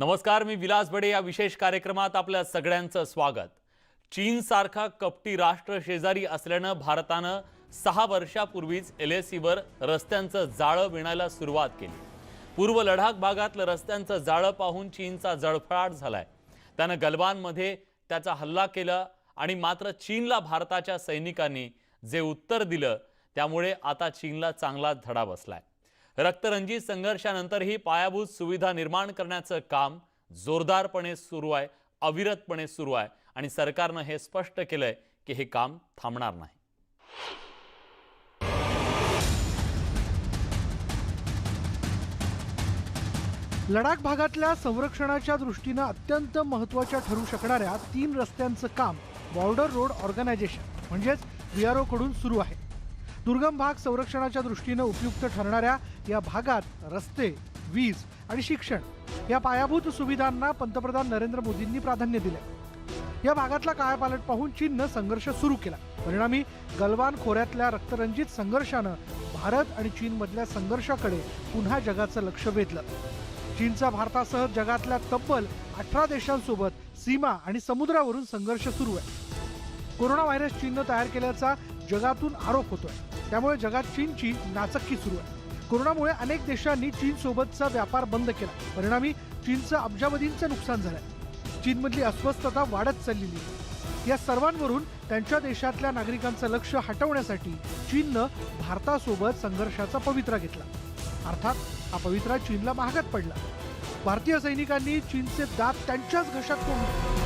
नमस्कार, मी विलास बडे. या विशेष कार्यक्रमात आपल्या सगळ्यांचं स्वागत. चीनसारखा कपटी राष्ट्र शेजारी असल्यानं भारतानं 6 वर्षापूर्वीच LACवर रस्त्यांचं जाळं विणायला सुरुवात केली. पूर्व लडाख भागातलं रस्त्यांचं जाळं पाहून चीनचा जळफळाट झालाय. त्यानं गलवानमध्ये त्याचा हल्ला केला आणि मात्र चीनला भारताच्या सैनिकांनी जे उत्तर दिलं त्यामुळे आता चीनला चांगला धडा बसलाय. रक्तरंजित संघर्षानंतरही पायाभूत सुविधा निर्माण करण्याचं काम जोरदारपणे सुरू आहे, अविरतपणे सुरू आहे आणि सरकारनं हे स्पष्ट केलंय की हे काम थांबणार नाही. लडाख भागातल्या संरक्षणाच्या दृष्टीनं अत्यंत महत्त्वाच्या ठरू शकणाऱ्या 3 रस्त्यांचं काम बॉर्डर रोड ऑर्गनायझेशन म्हणजेच BRO कडून सुरू आहे. दुर्गम भाग संरक्षणाच्या दृष्टीनं उपयुक्त ठरणाऱ्या या भागात रस्ते, वीज आणि शिक्षण या पायाभूत सुविधांना पंतप्रधान नरेंद्र मोदींनी प्राधान्य दिले. या भागातला कायापालट पाहून चीननं संघर्ष सुरू केला. परिणामी गलवान खोऱ्यातल्या रक्तरंजित संघर्षानं भारत आणि चीनमधल्या संघर्षाकडे पुन्हा जगाचं लक्ष वेधलं. चीनचा भारतासह जगातल्या तब्बल 18 देशांसोबत सीमा आणि समुद्रावरून संघर्ष सुरू आहे. कोरोना व्हायरस चीननं तयार केल्याचा जगातून आरोप होतोय. त्यामुळे जगात चीनची नाचक्की सुरू आहे. कोरोनामुळे अनेक देशांनी चीनसोबतचा व्यापार बंद केला. परिणामी चीनचं अब्जावधींचं नुकसान झालंय. चीनमधली अस्वस्थता वाढत चाललेली आहे. या सर्वांवरून त्यांच्या देशातल्या नागरिकांचं लक्ष हटवण्यासाठी चीननं भारतासोबत संघर्षाचा पवित्रा घेतला. अर्थात हा पवित्रा चीनला महागात पडला. भारतीय सैनिकांनी चीनचे दात त्यांच्याच घशात कोंबले.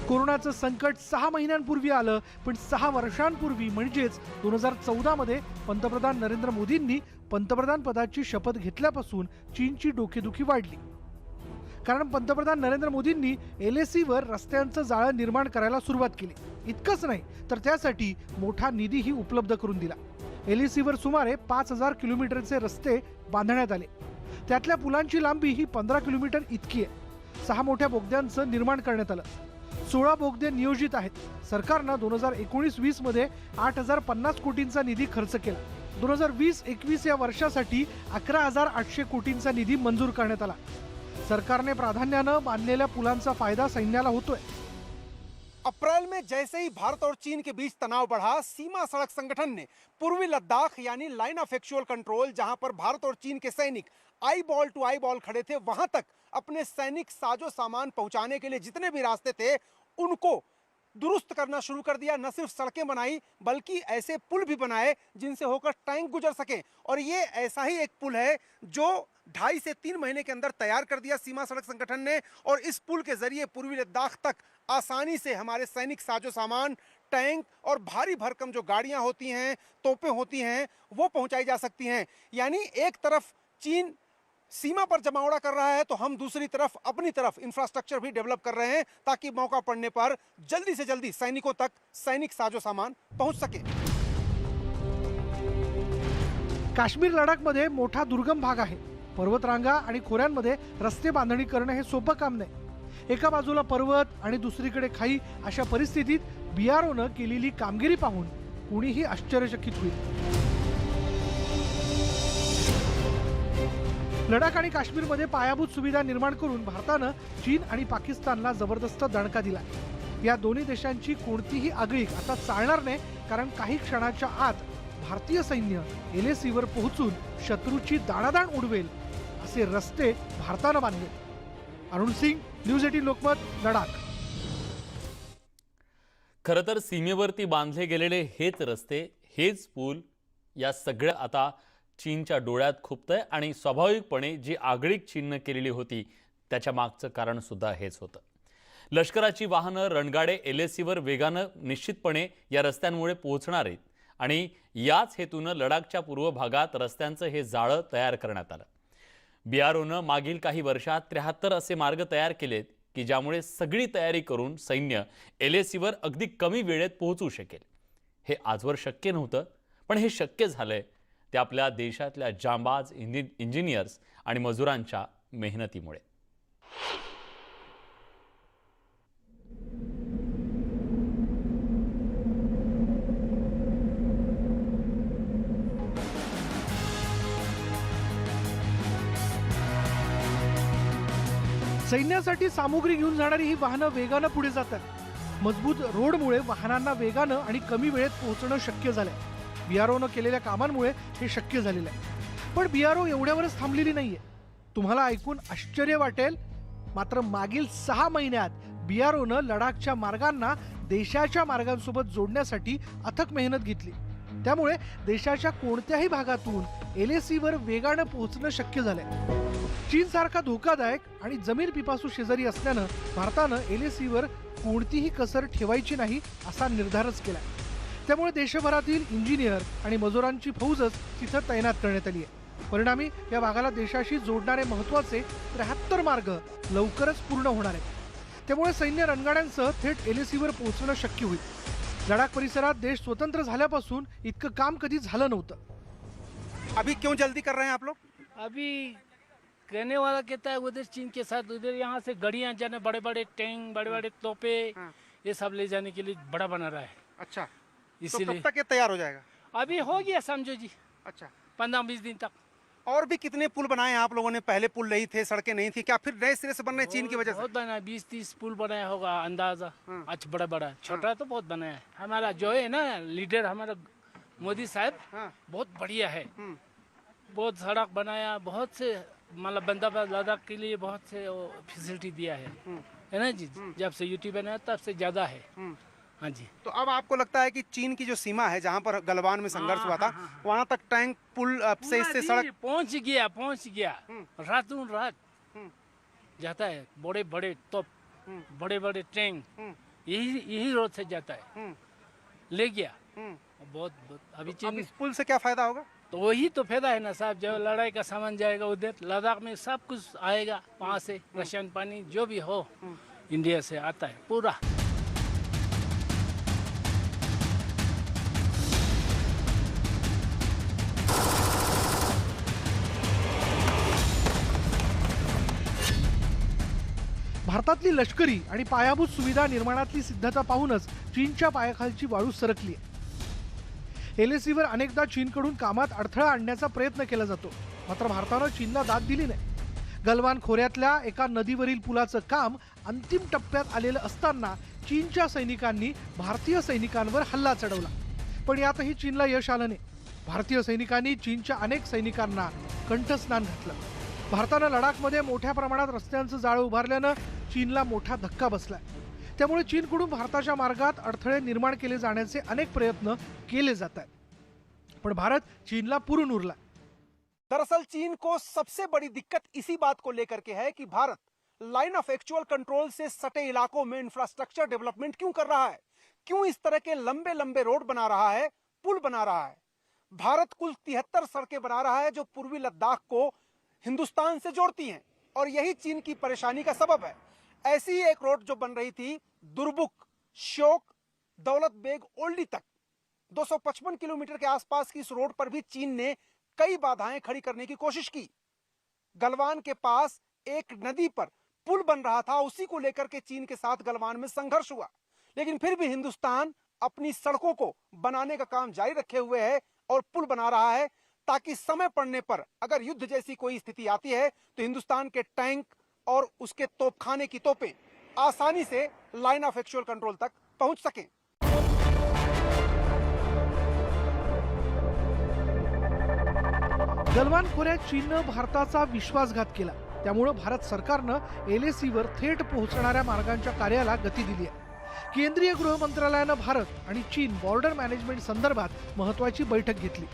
कोरोनाचं संकट 6 महिन्यांपूर्वी आलं, पण 6 वर्षांपूर्वी म्हणजेच 2014 मध्ये पंतप्रधान नरेंद्र मोदींनी पंतप्रधान पदाची शपथ घेतल्यापासून चीनची डोकेदुखी वाढली. कारण पंतप्रधान नरेंद्र मोदींनी LACवर रस्त्यांचं जाळं निर्माण करायला सुरुवात केली. इतकंच नाही तर त्यासाठी मोठा निधीही उपलब्ध करून दिला. LACवर सुमारे 5000 किलोमीटरचे रस्ते बांधण्यात आले. त्यातल्या पुलांची लांबी ही 15 किलोमीटर इतकी आहे. 6 मोठ्या बोगद्यांचं निर्माण करण्यात आलं. 16 बोगदे नियोजित आहेत. सरकारनं 2019-20 मध्ये 8050 कोटींचा निधी खर्च केला. 2020-21 या वर्षासाठी 11800 कोटींचा निधी मंजूर करण्यात आला. सरकारने प्राधान्यानं बांधलेल्या पुलांचा फायदा सैन्याला होतोय. अप्रैल में जैसे ही भारत और चीन के बीच तनाव बढ़ा, सीमा सड़क संगठन ने पूर्वी लद्दाख यानी लाइन ऑफ एक्चुअल कंट्रोल, जहां पर भारत और चीन के सैनिक eyeball to eyeball खड़े थे, वहां तक अपने सैनिक साजो सामान पहुंचाने के लिए जितने भी रास्ते थे उनको दुरुस्त करना शुरू कर दिया. न सिर्फ सड़कें बनाई बल्कि ऐसे पुल भी बनाए जिनसे होकर टैंक गुजर सके. और ये ऐसा ही एक पुल है जो 2.5 से 3 महीने के अंदर तैयार कर दिया सीमा सड़क संगठन ने. और इस पुल के जरिए पूर्वी लद्दाख तक आसानी से हमारे सैनिक साजो सामान, टैंक और भारी भरकम जो गाड़ियां होती हैं, तोपें होती हैं, वो पहुंचाई जा सकती हैं. यानी एक तरफ चीन सीमा पर जमावड़ा कर रहा है तो हम दूसरी तरफ अपनी तरफ इंफ्रास्ट्रक्चर भी डेवलप कर रहे हैं ताकि मौका पड़ने पर जल्दी से जल्दी सैनिकों तक सैनिक साजो सामान पहुंच सके. काश्मीर लडाखमध्ये मोठा दुर्गम भाग आहे. पर्वतरांगा आणि खोऱ्यांमध्ये रस्ते बांधणी करणं हे सोपं काम नाही. एका बाजूला पर्वत आणि दुसरीकडे खाई अशा परिस्थितीत BROनं केलेली कामगिरी पाहून कुणीही आश्चर्यचकित होईल. लडाख आणि काश्मीरमध्ये पायाभूत सुविधा निर्माण करून भारतानं चीन आणि पाकिस्तानला जबरदस्त दणका दिला. या दोन्ही देशांची कोणतीही आगळीक आता चालणार नाही. कारण काही क्षणाच्या आत भारतीय सैन्य LACवर पोहोचून शत्रूची दाणादाण उडवेल असे रस्ते भारतानं बांधले. अरुण सिंग, न्यूज 18 लोकमत, लडाख. खरं तर सीमेवरती बांधले गेलेले हेच रस्ते, हेच पूल या सगळं आता चीनच्या डोळ्यात खुपतंय आणि स्वाभाविकपणे जी आगळीक चीननं केलेली होती त्याच्या मागचं कारण सुद्धा हेच होतं. लष्कराची वाहनं, रणगाडे LACवर वेगानं निश्चितपणे या रस्त्यांमुळे पोहोचणार आहेत आणि याच हेतूनं लडाखच्या पूर्व भागात रस्त्यांचं हे जाळं तयार करण्यात आलं. BROनं मागील काही वर्षात 73 असे मार्ग तयार केलेत की ज्यामुळे सगळी तयारी करून सैन्य LACवर अगदी कमी वेळेत पोहोचू शकेल. हे आजवर शक्य नव्हतं, पण हे शक्य झालंय ते आपल्या देशातल्या जांबाज इंजिनियर्स आणि मजुरांच्या मेहनतीमुळे. सैन्यासाठी सामुग्री घेऊन जाणारी ही वाहनं वेगानं पुढे जातात। मजबूत रोडमुळे वाहनांना वेगानं आणि कमी वेळेत पोहोचणं शक्य झालंय। बीआरओनं केलेल्या कामांमुळे हे शक्य झालेलं आहे। पण बीआरओ एवढ्यावरच थांबलेली नाहीये। तुम्हाला ऐकून आश्चर्य वाटेल, मात्र मागील 6 महिन्यात बीआरओनं लडाखच्या मार्गांना देशाच्या मार्गांसोबत जोडण्यासाठी अथक मेहनत घेतली। त्यामुळे देशाच्या कोणत्याही भागातून LACवर वेगानं पोहोचणं शक्य झालंय। चीनसारखा धोकादायक आणि जमीन पिपासू शेजारी असल्यानं भारतानं LACवर कोणतीही कसर ठेवायची नाही असा निर्धारच केलाय। त्यामुळे देशभरातील इंजिनियर आणि मजुरांची फौजच तिथं तैनात करण्यात आली आहे। परिणामी या भागाला देशाशी जोडणारे महत्त्वाचे 73 मार्ग लवकरच पूर्ण होणार आहेत। त्यामुळे सैन्य रणगाड्यांसह थेट LACवर पोहोचणं शक्य होईल। लडाख परिसरात देश स्वतंत्र झाल्यापासून इतकं काम कधी झालं नव्हतं। अभी क्यों जल्दी कर रहे हैं आप लोग? अभी कहने वाला कहता है उधर चीन के साथ उधर यहाँ से गाड़ियाँ जाने, बड़े बड़े टैंक, बड़े बड़े तोपे, ये सब ले जाने के लिए बड़ा बना रहा है। अच्छा, तो इसीलिए कब तक ये तैयार हो जाएगा? अभी हो गया समझो जी, अच्छा, 15-20 दिन तक। और भी कितने पुल बनाए आप लोगों ने? पहले पुल नहीं थे, सड़कें नहीं थी, क्या फिर नए सिरे से बन रहे हैं चीन की वजह से? बहुत बना है, 20-30 पुल बनाया होगा अंदाजा। हाँ। अच्छा, बड़ा बड़ा, छोटा तो बहुत बनाया है। हमारा जो है ना लीडर, हमारा मोदी साहब हाँ। बहुत बढ़िया है। हम्म। बहुत सड़क बनाया, बहुत से मतलब बंदोबस्त लद्दाख के लिए बहुत से फैसिलिटी दिया है ना जी। जब से यूटी बनाया तब से ज्यादा है। हाँ जी। तो अब आपको लगता है कि चीन की जो सीमा है, जहाँ पर गलवान में संघर्ष हुआ था, वहाँ तक टैंक पुल से इससे सड़क पहुंच गया रातों रात जाता है। बड़े बड़े तोप, बड़े बड़े टैंक यही रोड से जाता है। ले गया बहुत अभी अब चीन। इस पुल से क्या फायदा होगा? तो वही तो फायदा है ना साहब, जब लड़ाई का सामान जाएगा उधर लद्दाख में सब कुछ आएगा वहाँ से, रशियन पानी जो भी हो इंडिया से आता है पूरा। भारतातली लष्करी आणि पायाभूत सुविधा निर्माणातली सिद्धता पाहूनच चीनच्या पायाखालची वाळू सरकली आहे। LACवर अनेकदा चीनकडून कामात अडथळा आणण्याचा प्रयत्न केला जातो, मात्र भारतानं चीनला दाद दिली नाही। गलवान खोऱ्यातल्या एका नदीवरील पुलाचं काम अंतिम टप्प्यात आलेलं असताना चीनच्या सैनिकांनी भारतीय सैनिकांवर हल्ला चढवला, पण यातही चीनला यश आलं नाही। भारतीय सैनिकांनी चीनच्या अनेक सैनिकांना कंठस्नान घातलं। भारतानं लडाखमध्ये मोठ्या प्रमाणात रस्त्यांचं जाळं उभारल्यानं चीनला मोठा धक्का बसलाय। त्यामुळे चीनकडून भारताच्या मार्गात अडथळे निर्माण केले जाण्याचे अनेक प्रयत्न केले जात आहेत, पण भारत चीनला पुरून उरला। दरअसल चीन को सबसे बड़ी दिक्कत इसी बात को लेकर के है कि Bharat line of actual control से सटे इलाकों में इंफ्रास्ट्रक्चर डेवलपमेंट क्यों कर रहा है, क्यों इस तरह के लंबे लंबे रोड बना रहा है, पुल बना रहा है। भारत कुल 73 सड़कें बना रहा है जो पूर्वी लद्दाख को हिंदुस्तान से जोड़ती हैं, और यही चीन की परेशानी का सबब है। ऐसी ही एक रोड जो बन रही थी दुरबुक, श्योक, दौलत बेग, ओल्डी तक, 255 किलोमीटर के आसपास की इस रोड पर भी चीन ने कई बाधाएं खड़ी करने की कोशिश की। गलवान के पास एक नदी पर पुल बन रहा था, उसी को लेकर के चीन के साथ गलवान में संघर्ष हुआ, लेकिन फिर भी हिंदुस्तान अपनी सड़कों को बनाने का काम जारी रखे हुए है और पुल बना रहा है, ताकि समय पड़ने पर अगर युद्ध जैसी कोई स्थिति आती है तो हिंदुस्तान के टैंक और उसके तोपखाने की तोपें आसानी से लाइन ऑफ एक्चुअल कंट्रोल तक पहुंच सकें। गलवान खोऱ्यात चीननं भारताचा विश्वासघात केला, त्यामुळे भारत सरकारनं LACवर थेट पोहोचणाऱ्या मार्गांच्या कार्याला गती दिली आहे। केंद्रीय गृह मंत्रालयानं भारत आणि चीन बॉर्डर मॅनेजमेंट संदर्भात महत्त्वाची बैठक घेतली।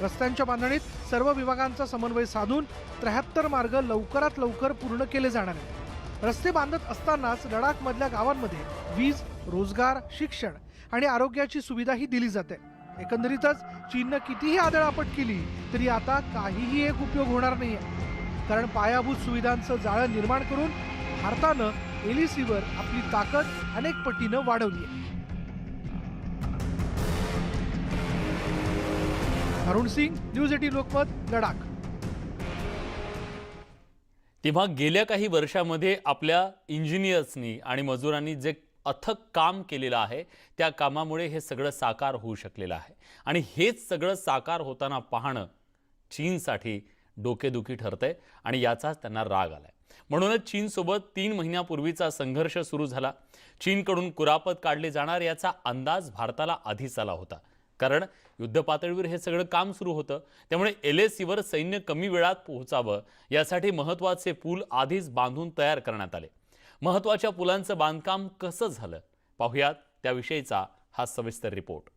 रस्त्यांच्या बांधणीत सर्व विभागांचा समन्वय साधून 73 मार्ग लवकरात लवकर पूर्ण केले जाणार आहेत। रस्ते बांधत असतानाच लडाखमधल्या गावांमध्ये वीज, रोजगार, शिक्षण आणि आरोग्याची सुविधाही दिली जाते। एकंदरीतच चीननं कितीही आदळआपट केली तरी आता काहीही एक उपयोग होणार नाहीये, कारण पायाभूत सुविधांचं जाळं निर्माण करून भारतानं LACवर आपली ताकद अनेक पटीनं वाढवली आहे। अरुण सिंग, न्यूज 18 लोकमत, लडाख। तेव्हा गेल्या काही वर्षामध्ये आपल्या इंजिनियर्सनी आणि मजुरांनी जे अथक काम केलेलं आहे, त्या कामामुळे हे सगळं साकार होऊ शकलेलं आहे, आणि हेच सगळं साकार होताना पाहणं चीनसाठी डोकेदुखी ठरतंय आणि याचाच त्यांना राग आलाय. म्हणूनच चीनसोबत 3 महिन्यापूर्वीचा संघर्ष सुरू झाला. चीनकडून कुरापत काढली जाणार याचा अंदाज भारताला आधीच आला होता, कारण युद्धपातळीवर हे सगळं काम सुरू होतं. त्यामुळे LACवर सैन्य कमी वेळात पोहोचावं यासाठी महत्त्वाचे पूल आधीच बांधून तयार करण्यात आले. महत्त्वाच्या पुलांचं बांधकाम कसं झालं पाहुयात त्याविषयीचा हा सविस्तर रिपोर्ट.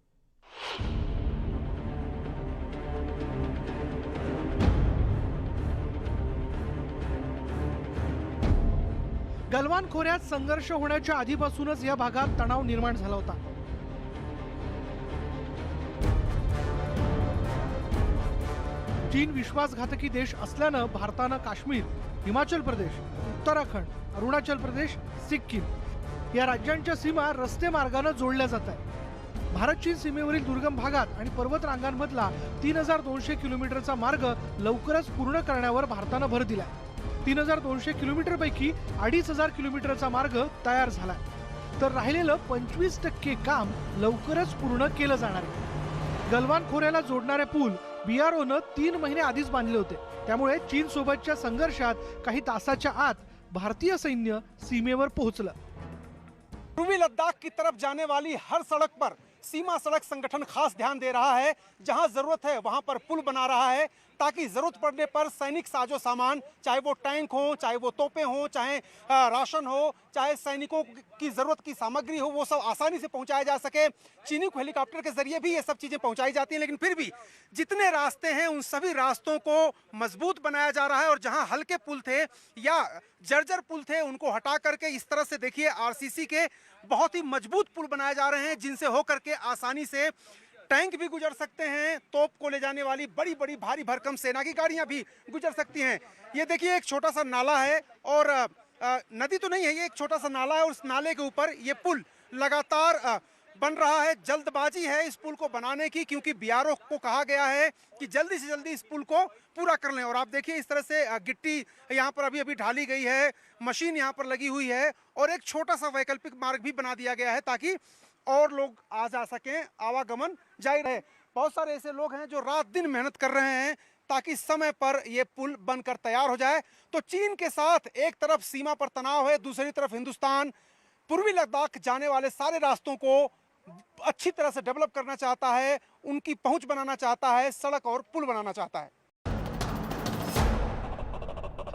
गलवान खोऱ्यात संघर्ष होण्याच्या आधीपासूनच या भागात तणाव निर्माण झाला होता. चीन विश्वासघातकी देश असल्यानं भारतानं काश्मीर, हिमाचल प्रदेश, उत्तराखंड, अरुणाचल प्रदेश, सिक्कीम या राज्यांच्या सीमा रस्ते मार्गाने जोडल्या जात आहेत. भारत चीन सीमेवरील दुर्गम भागात आणि पर्वत रांगांमधला 3200 किलोमीटरचा मार्ग लवकरच पूर्ण करण्यावर भारतानं भर दिलाय. 3200 किलोमीटर पैकी 2500 किलोमीटरचा मार्ग तयार झालाय, तर राहिलेलं 25% काम लवकरच पूर्ण केलं जाणार आहे. गलवान खोऱ्याला जोडणारे पूल BROनं 3 महिने आधीच बांधले होते. त्यामुळे चीन सोबतच्या संघर्षात काही तासाच्या आत भारतीय सैन्य सीमेवर पोहोचलं. पूर्वी लद्दाख की तरफ जाने वाली हर सड़क पर सीमा सड़क संगठन खास ध्यान दे रहा है. जहां जरूरत है वहां पर पुल बना रहा है, ताकि जरूरत पड़ने पर सैनिक साजो सामान, चाहे वो टैंक हो, चाहे वो तोपें हो, चाहे राशन हो, चाहे सैनिकों की जरूरत की सामग्री हो, वो सब आसानी से पहुंचाया जा सके. चीनूक हेलीकॉप्टर के जरिए भी ये सब चीजें पहुंचाई जाती हैं, लेकिन फिर भी जितने रास्ते हैं उन सभी रास्तों को मजबूत बनाया जा रहा है. और जहां हल्के पुल थे या जर्जर पुल थे उनको हटा करके इस तरह से देखिए RCC के बहुत ही मजबूत पुल बनाए जा रहे हैं, जिनसे होकर के आसानी से टैंक भी गुजर सकते हैं, तोप को ले जाने वाली बड़ी बड़ी भारी भरकम सेना की गाड़ियां भी गुजर सकती हैं. ये देखिए एक छोटा सा नाला है, और नदी तो नहीं है, ये एक छोटा सा नाला है, और उस नाले के ऊपर ये पुल लगातार बन रहा है. जल्दबाजी है इस पुल को बनाने की, क्योंकि BRO को कहा गया है कि जल्दी से जल्दी इस पुल को पूरा कर लें. और आप देखिए इस तरह से गिट्टी यहाँ पर अभी अभी ढाली गई है, मशीन यहाँ पर लगी हुई है, और एक छोटा सा वैकल्पिक मार्ग भी बना दिया गया है ताकि और लोग आ जा सकें, आवागमन जारी रहे. बहुत सारे ऐसे लोग हैं जो रात दिन मेहनत कर रहे हैं ताकि समय पर ये पुल बनकर तैयार हो जाए. तो चीन के साथ एक तरफ सीमा पर तनाव है, दूसरी तरफ हिंदुस्तान पूर्वी लद्दाख जाने वाले सारे रास्तों को अच्छी तरह से डेवलप करना चाहता है, उनकी पहुंच बनाना चाहता है, सड़क और पुल बनाना चाहता है.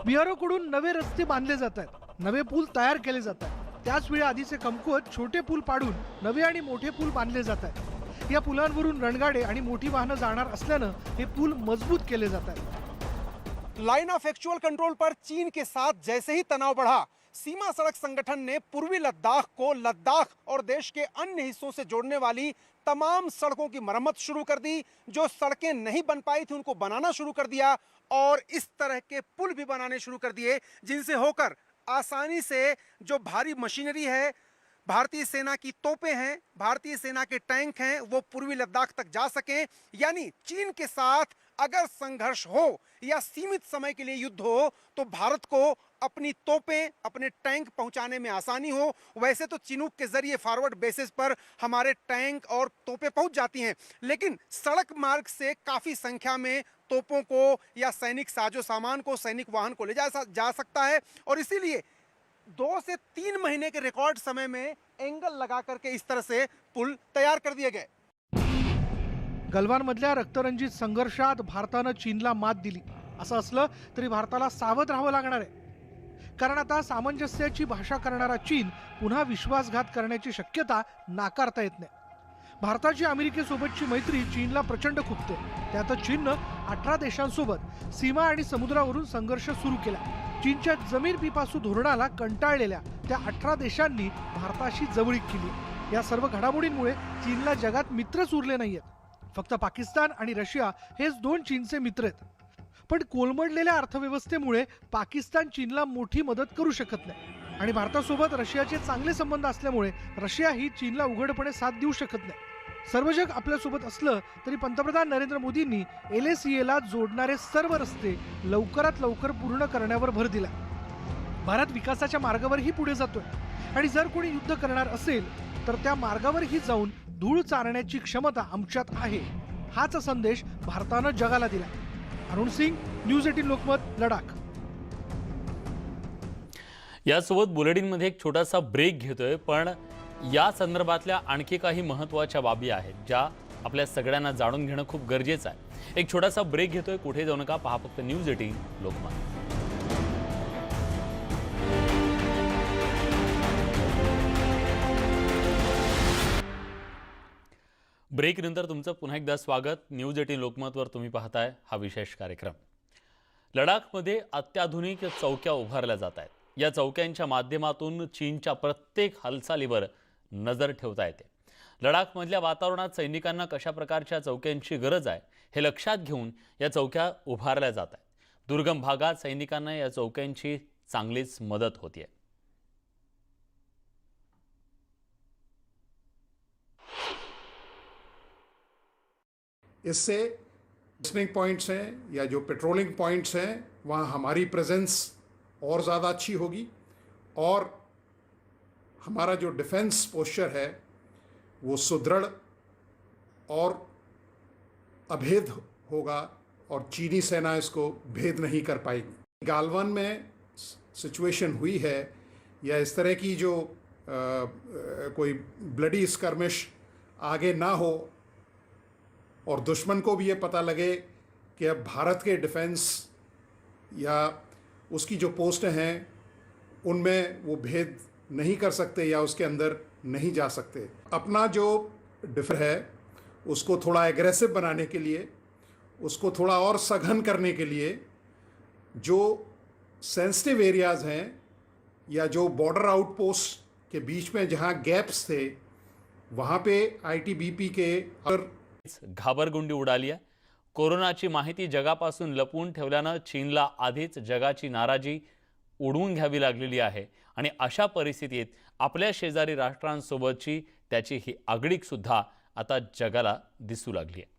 BRO कडून नवे रस्ते बांधले जात आहेत, नवे पूल तयार केले जात आहेत. त्याच वेळी आधीचे कमकुवत छोटे पूल पाडून नवे आणि मोठे पूल बांधले जात आहेत. या पुलांवरून रणगाडे आणि मोठी वाहनं जाणार असल्यानं हे पूल मजबूत केले जात आहेत. लाइन ऑफ एक्चुअल कंट्रोल पर चीन के साथ जैसे ही तनाव बढ़ा, सीमा सड़क संगठन ने पूर्वी लद्दाख को लद्दाख और देश के अन्य हिस्सों से जोड़ने वाली तमाम सड़कों की मरम्मत शुरू कर दी. जो सड़कें नहीं बन पाई थी उनको बनाना शुरू कर दिया, और इस तरह के पुल भी बनाने शुरू कर दिए, जिनसे होकर आसानी से जो भारी मशीनरी है, भारतीय सेना की तोपें हैं, भारतीय सेना के टैंक हैं, वो पूर्वी लद्दाख तक जा सकें. यानी चीन के साथ अगर संघर्ष हो या सीमित समय के लिए युद्ध हो, तो भारत को अपनी तोपें, अपने टैंक पहुंचाने में आसानी हो. वैसे तो चिनूक के जरिए फॉरवर्ड बेसिस पर हमारे टैंक और तोपें पहुंच जाती हैं, लेकिन सड़क मार्ग से काफी संख्या में तोपों को या सैनिक साजो सामान को, सैनिक वाहन को ले जा सकता है. और इसीलिए 2 से 3 महीने के रिकॉर्ड समय में एंगल लगा करके इस तरह से पुल तैयार कर दिए गए. गलवानमधल्या रक्तरंजित संघर्षात भारतानं चीनला मात दिली असं असलं तरी भारताला सावध राहावं लागणार आहे. कारण आता सामंजस्याची भाषा करणारा चीन पुन्हा विश्वासघात करण्याची शक्यता नाकारता येत नाही. भारताची अमेरिकेसोबतची मैत्री चीनला प्रचंड खुपते. त्यातच चीननं 18 देशांसोबत सीमा आणि समुद्रावरून संघर्ष सुरू केला. चीनच्या जमीन पिपासू धोरणाला कंटाळलेल्या त्या 18 देशांनी भारताशी जवळीक केली. या सर्व घडामोडींमुळे चीनला जगात मित्रच उरले नाहीयेत. फक्त पाकिस्तान आणि रशिया हेच 2 चीनचे मित्र आहेत. पण कोलमडलेल्या अर्थव्यवस्थेमुळे पाकिस्तान चीनला मोठी मदत करू शकत नाही, आणि भारतासोबत रशियाचे चांगले संबंध असल्यामुळे रशिया ही चीनला उघडपणे साथ देऊ शकत नाही. सर्व जग आपल्यासोबत असलं तरी पंतप्रधान नरेंद्र मोदींनी LACला जोडणारे सर्व रस्ते लवकरात लवकर पूर्ण करण्यावर भर दिला. भारत विकासाच्या मार्गावरही पुढे जातोय, आणि जर कोणी युद्ध करणार असेल तर त्या मार्गावरही जाऊन धूळ चारण्याची क्षमता आमच्यात आहे. हाच संदेश भारतानं जगाला दिला. अरुण सिंग, न्यूज 18 लोकमत, लडाख. यासोबत बुलेटिनमध्ये एक छोटासा ब्रेक घेतोय, पण या संदर्भातल्या आणखी काही महत्त्वाच्या बाबी आहेत ज्या आपल्या सगळ्यांना जाणून घेणं खूप गरजेचं आहे. एक छोटासा ब्रेक घेतोय, कुठे जाऊ नका, पहा फक्त न्यूज 18 लोकमत. ब्रेकनंतर तुमचं पुन्हा एकदा स्वागत. न्यूज 18 लोकमतवर तुम्ही पाहताय हा विशेष कार्यक्रम. लडाखमध्ये अत्याधुनिक चौक्या उभारल्या जात आहेत. या चौक्यांच्या माध्यमातून चीनच्या प्रत्येक हालचालीवर नजर ठेवता येते. लडाखमधल्या वातावरणात सैनिकांना कशा प्रकारच्या चौक्यांची गरज आहे हे लक्षात घेऊन या चौक्या उभारल्या जात आहेत. दुर्गम भागात सैनिकांना या चौक्यांची चांगलीच मदत होतीये. इससे लिसनिंग पॉइंट्स हैं या जो पेट्रोलिंग पॉइंट्स हैं वहाँ हमारी प्रेजेंस और ज़्यादा अच्छी होगी और हमारा जो डिफेंस पोस्चर है वो सुदृढ़ और अभेद होगा और चीनी सेना इसको भेद नहीं कर पाएगी. गालवन में सिचुएशन हुई है या इस तरह की जो कोई ब्लडी स्कर्मिश आगे ना हो और दुश्मन को भी ये पता लगे कि अब भारत के डिफेंस या उसकी जो पोस्टें हैं उनमें वो भेद नहीं कर सकते या उसके अंदर नहीं जा सकते. अपना जो डिफेंस है उसको थोड़ा एग्रेसिव बनाने के लिए, उसको थोड़ा और सघन करने के लिए जो सेंसिटिव एरियाज़ हैं या जो बॉर्डर आउटपोस्ट के बीच में जहाँ गैप्स थे वहाँ पे आईटीबीपी के घाबरगुंडी उडाली आहे. कोरोनाची माहिती जगापासून लपवून ठेवल्यानं चीनला आधीच जगाची नाराजी उडवून घ्यावी लागलेली आहे आणि अशा परिस्थितीत आपल्या शेजारी राष्ट्रांसोबतची त्याची ही आगळीक सुद्धा आता जगाला दिसू लागली आहे.